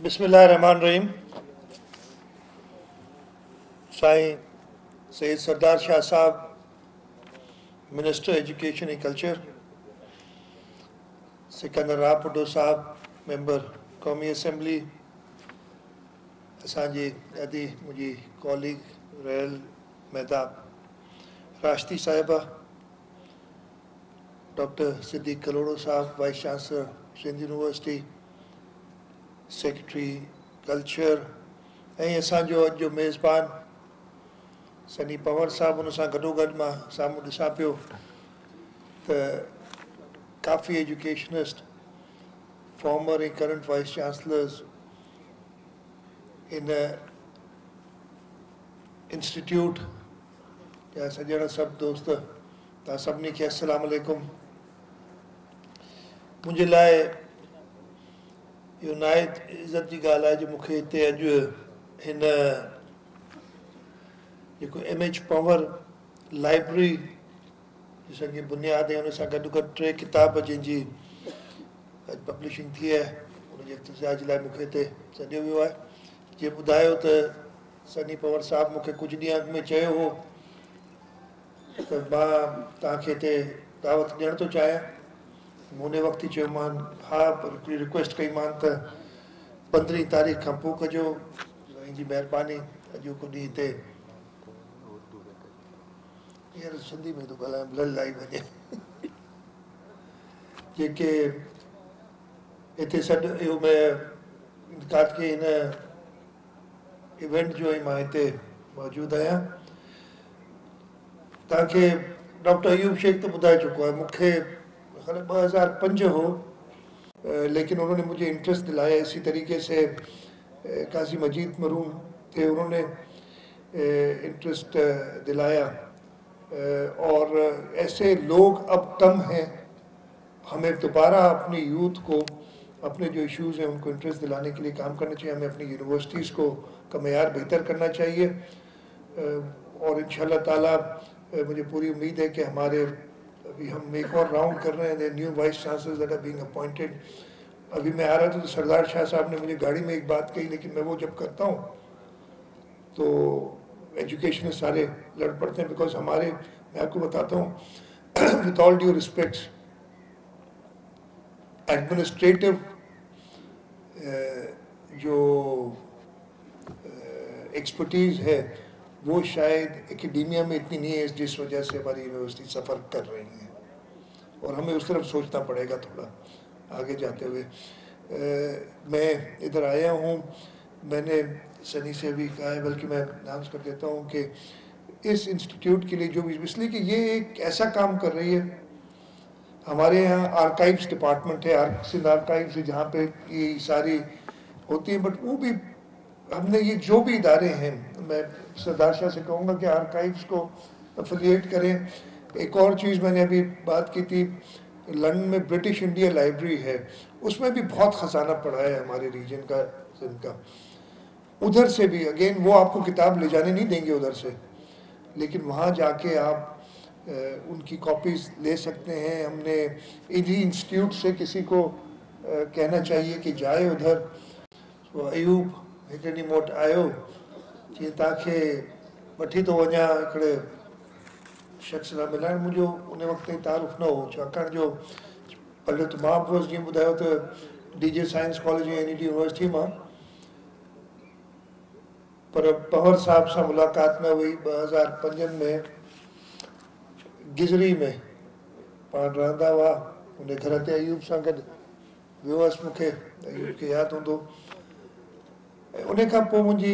बिस्मिल्लाहिर्रहमानिर्रहीम। Sain Syed Sardar Shah Sahab, minister education and culture, Sikandar Rahupoto Sahab, member कौमी assembly, असांजी ॾाढी मुंहिंजी कॉलीग रहियल Mahtab Rashdi Sahiba, doctor Siddique Kalhoro Sahab, vice chancellor Sindh university, secretary culture, ऐं असांजो अॼु जो मेज़बान सनी पवर साहब। उन सां गॾोगॾु मां साम्हूं ॾिसां पियो त काफ़ी एजुकेशनिस्ट, फॉर्मर ऐं करंट वाइस चांसलर्स इन इंस्टीट्यूट जा सॼण सभु दोस्त, तव्हां सभिनी खे अस्सलाम वालेकुम। मुंहिंजे लाइ इहो नाहित इज़त जी ॻाल्हि आहे जो मूंखे हिते अॼु हिन जेको MH पवर लाइब्रेरी जंहिंजी बुनियाद आहे, उन सां गॾु गॾु 3 किताब जंहिंजी अॼु पब्लिशिंग थी आहे, उनजे इफ़्तिताह जे लाइ मूंखे हिते सॾियो वियो आहे। जीअं ॿुधायो त सनी पवर साहब मूंखे कुझु ॾींहं अॻु में चयो हो त मां तव्हांखे हिते दावत ॾियणु थो चाहियां। मूं उन वक़्तु ई चयोमांनि हा, पर हिकिड़ी रिक्वेस्ट कईमांनि त 15 तारीख़ खां पोइ कजो, मुंहिंजी महिरबानी अॼु को ॾींहुं हिते हींअर सिंधी में थो ॻाल्हायां, ब्लड लाई वञे जेके हिते सॾु इहो काके हिन इवेंट जो ई मां हिते मौजूदु आहियां। तव्हांखे डॉक्टर अयूब शेख तो ॿुधाए चुको आहे, मूंखे 2005 हो, लेकिन उन्होंने मुझे इंटरेस्ट दिलाया इसी तरीके से काजी मजीद मरूम थे, उन्होंने इंटरेस्ट दिलाया, और ऐसे लोग अब कम हैं। हमें दोबारा अपनी यूथ को अपने जो इश्यूज़ हैं उनको इंटरेस्ट दिलाने के लिए काम करना चाहिए। हमें अपनी यूनिवर्सिटीज़ को का मयार बेहतर करना चाहिए, और इंशाल्लाह ताला मुझे पूरी उम्मीद है कि हमारे अभी हम एक और राउंड कर रहे हैं, new vice chancellors that are being appointed. अभी मैं आ रहा था तो सरदार शाह साहब ने मुझे गाड़ी में एक बात कही, लेकिन मैं वो जब करता हूँ तो एजुकेशन सारे लड़ पड़ते हैं, बिकॉज हमारे, मैं आपको बताता हूँ with all due respect, administrative जो एक्सपर्टीज़ है वो शायद एकेडेमिया में इतनी नहीं है, जिस वजह से हमारी यूनिवर्सिटी सफ़र कर रही है, और हमें उस तरफ सोचना पड़ेगा थोड़ा आगे जाते हुए। मैं इधर आया हूँ, मैंने सनी से भी कहा है, बल्कि मैं अनाउंस कर देता हूँ कि इस इंस्टीट्यूट के लिए जो भी, इसलिए कि ये एक ऐसा काम कर रही है। हमारे यहाँ आर्काइव्स डिपार्टमेंट है, सिंध आर्काइव्स है, जहाँ पे ये सारी होती है, बट वो भी हमने ये जो भी इदारे हैं, मैं सरदार शाह से कहूँगा कि आर्काइव्स को एफिलिएट करें। एक और चीज़ मैंने अभी बात की थी, लंदन में ब्रिटिश इंडिया लाइब्रेरी है, उसमें भी बहुत ख़जाना पड़ा है हमारे रीजन का, सिंध का। उधर से भी अगेन वो आपको किताब ले जाने नहीं देंगे उधर से, लेकिन वहाँ जाके आप उनकी कॉपीज़ ले सकते हैं। हमने इन्हीं इंस्टीट्यूट से किसी को कहना चाहिए कि जाए उधर। तो अयूब हिकु ॾींहुं मूं वटि आयो, जीअं तव्हांखे वठी थो वञा हिकिड़े शख़्स सां मिलाइण, मुंहिंजो उन वक़्तु ताईं तारुफ़ न हो, छाकाणि जो भले त मां बि जीअं ॿुधायो त DJ साइंस कॉलेज ऐं NED यूनिवर्सिटी मां, पर पवर साहब सां मुलाक़ात न हुई। 2005 में गिजरी में पाण रहंदा हुआ, उन घर ते अयूब सां गॾु वियो हुअसि, मूंखे अयूब खे यादि हूंदो। ऐं उन खां पोइ मुंहिंजी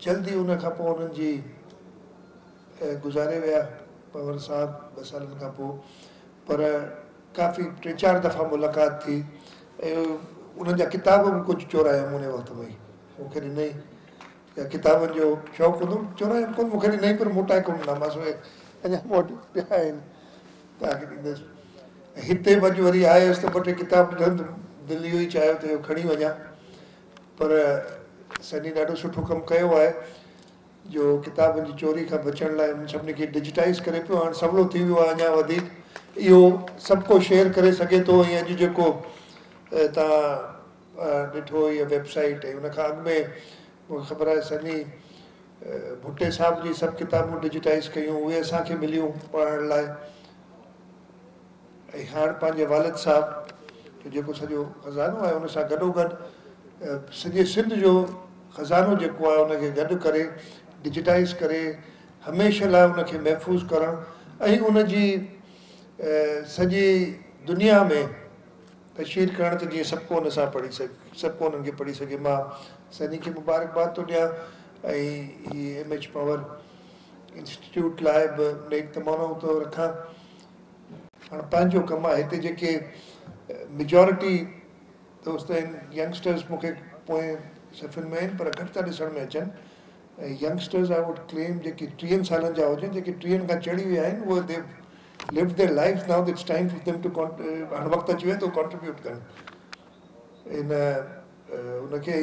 जल्दी उन खां पोइ उन्हनि जी गुज़ारे विया पवर साहब 2 सालनि खां पोइ, पर काफ़ी 3-4 दफ़ा मुलाक़ात थी, ऐं उन्हनि जा किताब बि कुझु चोरायमि उन वक़्त में, मूंखे ॾिनई, या किताबनि जो शौक़ु हूंदो, चोरायमि कोन, मूंखे ॾिनई, पर मोटाए कोन ॾिना, मां उहे अञा मूं वटि पिया आहिनि, तव्हांखे ॾींदुसि। हिते अॼु वरी आयुसि त 2-3 किताब ॾिननि, दिलि इहो ई चाहियो त इहो खणी वञा, पर सनी ॾाढो सुठो कमु कयो आहे जो किताबनि जी चोरी खां बचण लाइ उन सभिनी खे डिजिटाइज़ करे पियो। हाणे सवलो थी वियो आहे अञा वधीक, इहो सभु को शेयर करे सघे थो। ऐं अॼु जेको तव्हां ॾिठो इहा वेबसाइट ऐं उन खां अॻु में मूंखे ख़बर आहे सनी भुट्टे साहब जी सभु किताबूं डिजिटाइज़ कयूं, उहे असांखे मिलियूं पढ़ण लाइ। ऐं हाणे पंहिंजे वालिद साहब जेको सॼो ख़ज़ानो आहे उन सां गॾोगॾु सॼे सिंध जो ख़ज़ानो जेको आहे उनखे गॾु करे डिजिटाइज़ करे हमेशह लाइ उनखे महफ़ूज़ करणु ऐं उनजी सॼी दुनिया में तशहीर करणु त जीअं सभु को उन सां पढ़ी सघे, सभु को उन्हनि खे पढ़ी सघे। मां सनी खे मुबारकबाद थो ॾियां ऐं हीअ MH पवर इंस्टीट्यूट लाइ बि नेक तमन्नाऊं थो रखां। हाणे पंहिंजो कमु आहे हिते जेके मेजॉरिटी दोस्त आहिनि यंगस्टर्स मूंखे पोइ सफ़ियुनि में आहिनि पर घटि था ॾिसण में अचनि। ऐं यंगस्टर्स आई वुड क्लेम जेके 30 सालनि जा हुजनि, जेके 30 खां चढ़ी विया आहिनि, उहे they live their life now, it's time for them to हाणे वक़्तु अची वियो थो कॉन्ट्रीब्यूट कनि इन उनखे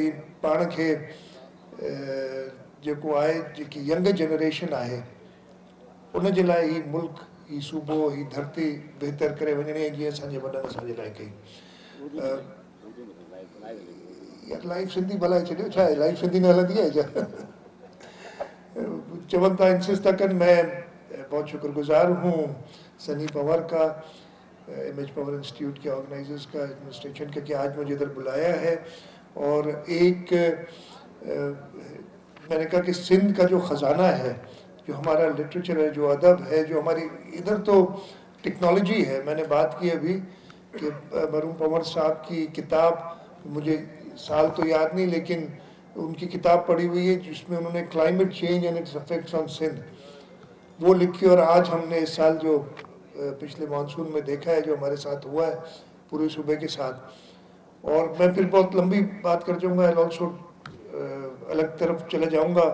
पाण खे जेको आहे जेकी यंग जनरेशन आहे उन जे लाइ ही मुल्क ही सूबो ही धरती बहितर करे वञणी आहे जीअं असांजे वॾनि असांजे लाइ कई। यार लाइफ सिंधी भलाए छॾियो, छा आहे लाइफ सिंधी न हलंदी आहे छा? चवनि था इंसिस्ट था कनि। मैं बहुत शुक्रगुजार हूँ सनी पवार का, MH पवर इंस्टीट्यूट के ऑर्गेनाइजर्स का, एडमिनिस्ट्रेशन का कि आज मुझे इधर बुलाया है। और एक मैंने कहा कि सिंध का जो ख़जाना है, जो हमारा लिटरेचर है, जो अदब है, जो हमारी इधर तो टेक्नोलॉजी है। मैंने बात की अभी कि मरूम पवार साहब की किताब, मुझे साल तो याद नहीं लेकिन उनकी किताब पढ़ी हुई है जिसमें उन्होंने climate change and its effects on Sindh वो लिखी। और आज हमने इस साल जो पिछले मानसून में देखा है, जो हमारे साथ हुआ है पूरे सूबे के साथ। और मैं फिर बहुत लंबी बात कर जाऊँगा, ऑल्सो अलग तरफ चले जाऊँगा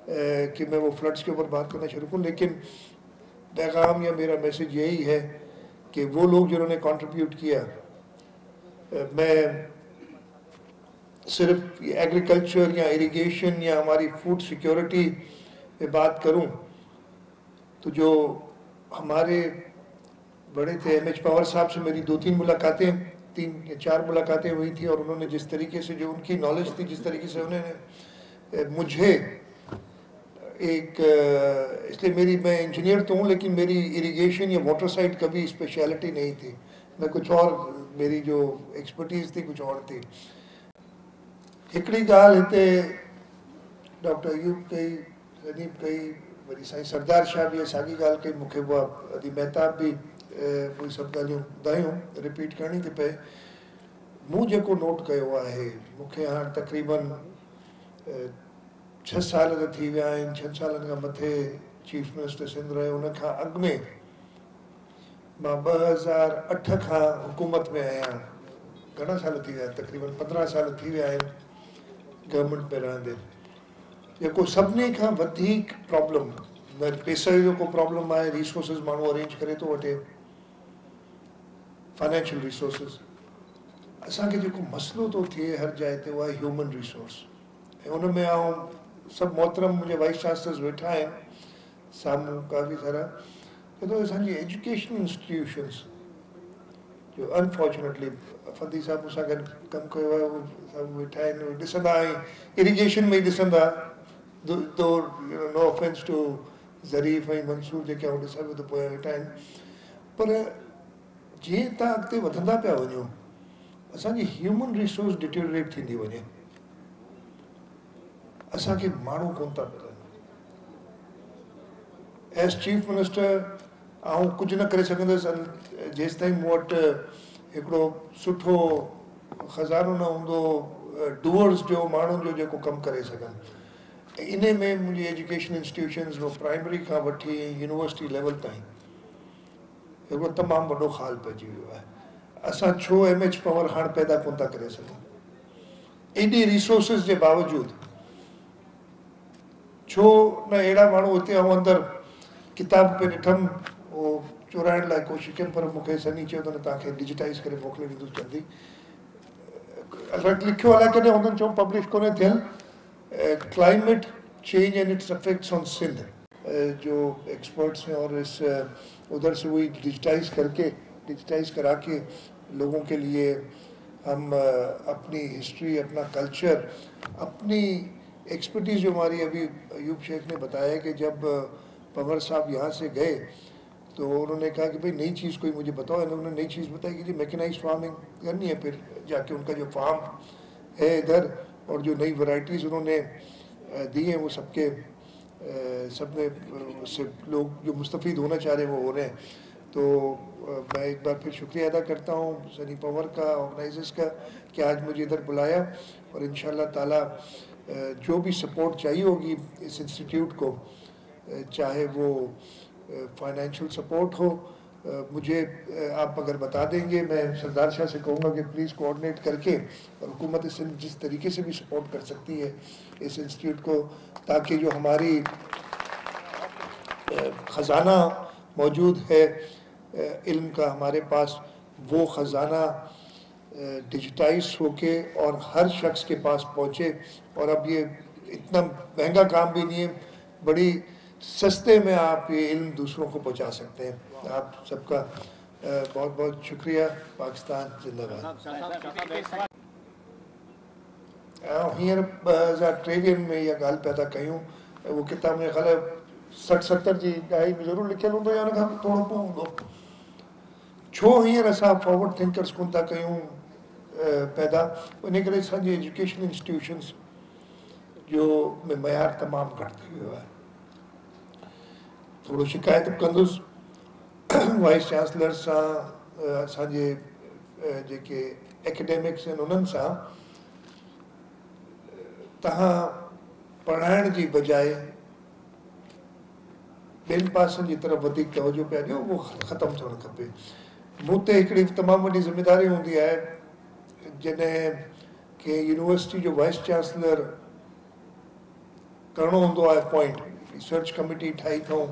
कि मैं वो फ्लड्स के ऊपर बात करना शुरू करूँ। लेकिन पैगाम या मेरा मैसेज यही है कि वो लोग जिन्होंने कंट्रीब्यूट किया, मैं सिर्फ एग्रीकल्चर या इरिगेशन या हमारी फूड सिक्योरिटी पे बात करूं तो जो हमारे बड़े थे MH पवार साहब से मेरी 2-3 मुलाकातें, 3 या 4 मुलाकातें हुई थी। और उन्होंने जिस तरीके से, जो उनकी नॉलेज थी, जिस तरीके से उन्होंने मुझे एक, इसलिए मैं इंजीनियर तो हूँ लेकिन मेरी इरिगेशन या वाटर साइड कभी स्पेशलिटी नहीं थी। मैं कुछ और, मेरी जो एक्सपर्टीज़ थी कुछ और थी। हिकिड़ी ॻाल्हि हिते डॉक्टर अयूब कई, सनीब कई, वरी साईं सरदार शाह बि साॻी ॻाल्हि कई, मूंखे उहा अदी महताब बि उहे सभु ॻाल्हियूं ॿुधायूं, रिपीट करणी थी पए। मूं जेको नोट कयो आहे, मूंखे हाणे तक़रीबन 6 साल त थी विया आहिनि, 6 सालनि खां मथे चीफ मिनिस्टर सिंध रहियो। उन खां अॻु में मां 2008 खां हुकूमत में आहियां। घणा साल थी विया, तक़रीबन 15 साल थी विया आहिनि गवर्नमेंट में रहंदे। जेको सभिनी खां वधीक प्रॉब्लम, पैसे जो को प्रॉब्लम आहे, रिसोर्सिस माण्हू अरेंज करे थो वठे, फाइनेंशियल रिसोर्सिस। असांखे जेको मसइलो थो थिए हर जाइ ते, उहा आहे ह्यूमन रिसोर्स। ऐं उन में सभु मोहतरम मुंहिंजे वाइस चांसलर्स वेठा आहिनि साम्हूं काफ़ी सारा, छो असांजी एजुकेशन इंस्टीट्यूशन्स जो अनफॉर्चुनेटली फंदी साहब मूंसां गॾु कमु कयो आहे, उहे सभु वेठा आहिनि, उहे ॾिसंदा। ऐं इरिगेशन में ई ॾिसंदा, तो नो ऑफेंस टू ज़रीफ़ ऐं मंसूर जेके आउं ॾिसां पियो त पोयां वेठा आहिनि। पर जीअं तव्हां अॻिते वधंदा पिया वञो, असांजी ह्यूमन रिसोर्स डिटेरिएट थींदी वञे। असांखे माण्हू कोन था मिलनि। एज़ चीफ मिनिस्टर आउं कुझु न करे सघंदुसि जेसि ताईं मूं वटि हिकिड़ो सुठो ख़ज़ानो न हूंदो डूअर्स जो, माण्हुनि जो जेको कमु करे सघनि। इन में मुंहिंजी एजुकेशन इंस्टीट्यूशन्स में प्राइमरी खां वठी यूनिवर्सिटी लेवल ताईं हिकिड़ो तमामु वॾो ख़ाल पइजी वियो आहे। असां छो MH पवर हाणे पैदा कोन था करे सघूं? एॾी रिसोर्सिस जे बावजूदि छो न अहिड़ा माण्हू हिते ऐं अंदरि किताब पे ॾिठमि, उहो चुराइण लाइ कोशिशि कयमि, पर मूंखे सनी चयो त न तव्हांखे डिजिटाइज़ करे मोकिले ॾींदुसि जल्दी। लिखियो अलाए कॾहिं हुननि चयो पब्लिश कोन्हे थियल, climate change and its effects on Sindh, जो एक्सपर्ट्स हैं। और इस उधर से वही डिजिटाइज करा के लोगों के लिए हम अपनी हिस्ट्री, अपना कल्चर, अपनी एक्सपर्टीज़ जो हमारी, अभी अयूब शेख ने बताया कि जब पंवर साहब यहाँ से गए तो उन्होंने कहा कि भाई नई चीज़ कोई मुझे बताओ। उन्होंने नई चीज़ बताई कि जी मैकेनाइज्ड फार्मिंग करनी है। फिर जाके उनका जो फार्म है इधर और जो नई वैरायटीज़ उन्होंने दी हैं वो सबके सब ने उससे लोग जो मुस्तफ़ीद होना चाह रहे हैं वो हो रहे हैं। तो मैं एक बार फिर शुक्रिया अदा करता हूँ सनी पंवर का, ऑर्गेनाइजर्स का, कि आज मुझे इधर बुलाया। और इंशाअल्लाह ताला जो भी सपोर्ट चाहिए होगी इस इंस्टीट्यूट को, चाहे वो फाइनेंशियल सपोर्ट हो, मुझे आप अगर बता देंगे, मैं सरदार शाह से कहूँगा कि प्लीज़ कोऑर्डिनेट करके, और हुकूमत सिंध जिस तरीके से भी सपोर्ट कर सकती है इस इंस्टीट्यूट को, ताकि जो हमारी ख़जाना मौजूद है इल्म का हमारे पास, वो ख़जाना डिजिटाइज होके और हर शख्स के पास पहुँचे। और अब ये इतना महंगा काम भी नहीं है, बड़ी सस्ते में आप ये इल्म दूसरों को पहुंचा सकते हैं। आप सबका बहुत बहुत शुक्रिया। पाकिस्तान जिंदाबाद। हींअर 2023 में इहा ॻाल्हि पैदा कयूं, वो किताब में ख़ाली 60-70 जी ॾहाई में ज़रूरु लिखियलु हूंदो या हुन खां थोरो पोइ हूंदो। छो हींअर असां फॉरवर्ड थिंकर्स कोन था कयूं पैदा? इन करे असांजी एजुकेशन इंस्टीट्यूशन्स जो में मयार तमामु घटि थी वियो आहे। थोरो शिकायत कंदुसि वाइस चांसलर सां, असांजे जेके एकेडमिक्स आहिनि उन्हनि सां, तव्हां पढ़ाइण जी बजाए ॿियनि पासनि जी तरफ़ वधीक तवजो पिया ॾियो, उहो ख़तमु थियणु खपे। मूं ते हिकिड़ी तमामु वॾी ज़िमेदारी हूंदी आहे, जॾहिं की यूनिवर्सिटी जो वाइस चांसलर करिणो हूंदो आहे अपॉइंट, सर्च कमेटी ठाही अथऊं,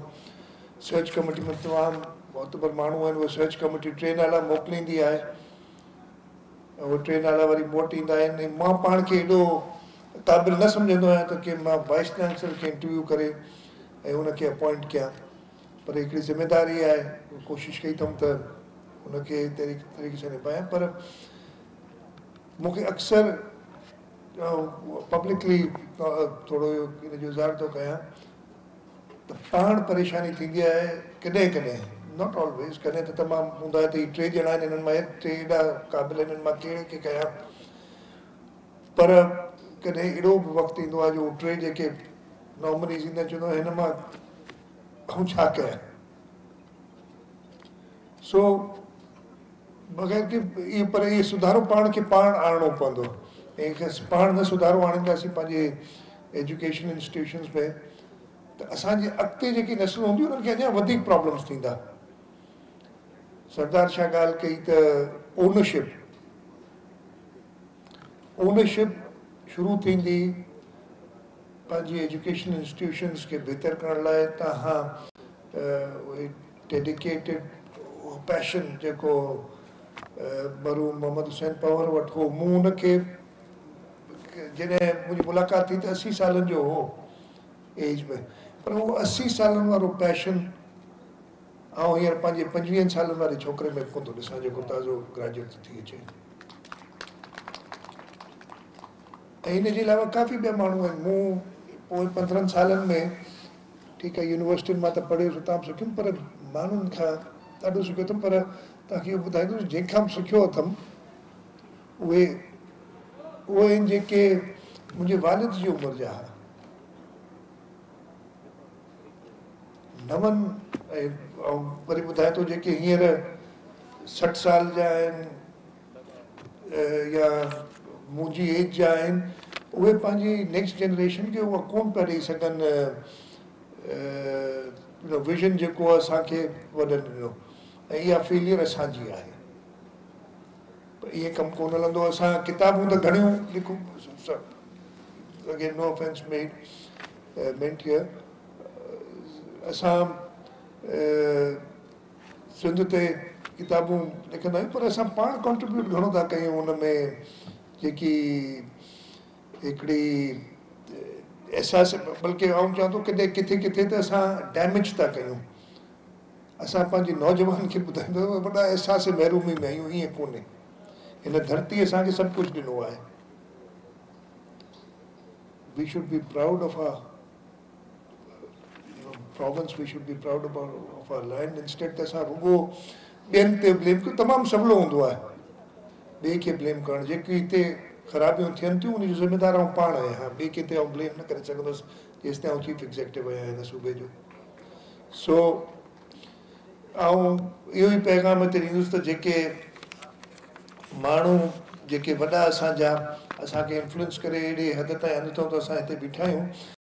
सर्च कमेटी में तमामु मोतबर माण्हू आहिनि, उहा सर्च कमेटी 3 नाला मोकिलींदी आहे, उहे 3 नाला वरी मोटी ईंदा आहिनि। मां पाण खे एॾो क़ाबिल न सम्झंदो आहियां त की मां वाइस चांसलर खे इंटरव्यू करे ऐं हुनखे अपॉइंट कयां, पर हिकिड़ी ज़िमेदारी आहे, कोशिशि कई अथमि त हुनखे तरीक़े सां निभायां। पर मूंखे अक्सर पब्लिकली थोरो इन जो इज़हार थो कयां त पाण परेशानी थींदी आहे कॾहिं कॾहिं, नॉट ऑलवेज़, कॾहिं त तमामु हूंदो आहे त हीअ 3 ॼणा आहिनि, हिननि मां 3 एॾा क़ाबिल आहिनि, हिननि मां कहिड़े खे कयां। पर कॾहिं अहिड़ो बि वक़्तु ईंदो आहे जो 3 जेके नॉमिनीज़ ईंदा चवंदो हिन मां आऊं छा कयां। सो बग़ैर की इहे, पर इहे सुधारो पाण खे पाण आणणो पवंदो, ऐं पाण न सुधारो आणींदासीं पंहिंजे एजुकेशन इंस्टीट्यूशन्स में, त असांजे अॻिते जेकी नस्लूं हूंदियूं उन्हनि खे अञा वधीक प्रॉब्लम्स थींदा। सरदार शाह ॻाल्हि कई त ओनरशिप शुरू थींदी पंहिंजी एजुकेशन इंस्टीट्यूशन्स खे बहितर करण लाइ। तव्हां उहे डेडिकेटेड पैशन जेको मरहूम मोहम्मद हुसैन पंवर वटि हो, मूं हुनखे जॾहिं मुंहिंजी मुलाक़ात थी त 80 सालनि जो हो एज में, पर उहो 80 सालनि वारो पैशन ऐं हींअर पंहिंजे 25 सालनि वारे छोकिरे में कोन थो ॾिसां जेको ताज़ो ग्रेजुएट थी अचे। ऐं हिन जे अलावा काफ़ी ॿिया माण्हू आहिनि। मूं पोइ 15 सालनि में, ठीकु आहे, यूनिवर्सिटियुनि मां त पढ़ियोसि, उतां बि सिखियुमि, पर माण्हुनि खां ॾाढो सिखियो अथमि। पर तव्हांखे इहो ॿुधाईंदुसि, जंहिंखां बि सिखियो अथमि उहे आहिनि जेके मुंहिंजे वालिद जी उमिरि जा हुआ, नवनि, ऐं वरी ॿुधाए थो जेके हींअर 60 साल जा आहिनि या मुंहिंजी एज जा आहिनि, उहे पंहिंजी नेक्स्ट जनरेशन खे उहा कोन पिया ॾेई सघनि विज़न जेको असांखे वॾनि ॾिनो, ऐं इहा फेलियर असांजी आहे। इहे कमु कोन हलंदो। असां किताबूं त घणियूं लिखूं, again no offence meant here, असां सिंध ते किताबूं लिखंदा आहियूं, पर असां पाण कॉन्ट्रीब्यूट घणो था कयूं हुन में, जेकी हिकिड़ी एहसास, बल्कि आउं चवां थो किथे किथे किथे त असां डैमेज था कयूं। असां पंहिंजे नौजवान खे ॿुधाईंदो वॾा एहसास महरूमी में आहियूं, ईअं कोन्हे। इन धरती असांखे सभु कुझु ॾिनो आहे. We should be proud of our province, we should be proud of our land. Instead असां रुगो ॿियनि ते ब्लेम कयूं. तमामु सवलो हूंदो आहे ॿिए खे ब्लेम करणु. जेकी हिते ख़राबियूं थियनि थियूं उन जो ज़िमेदार आउं पाण आहियां. हाँ, ॿिए कंहिं ते आउं ब्लेम न करे सघंदुसि जेसि ताईं आउं चीफ एग्ज़ेक्टिव आहियां हिन सूबे जो. सो आउं इहो ई पैगाम हिते ॾींदुसि त जेके माण्हू जेके वॾा असांजा असांखे इन्फ्लुएंस करे एॾे हद ताईं आंदियूं अथऊं त असां हिते बीठा आहियूं.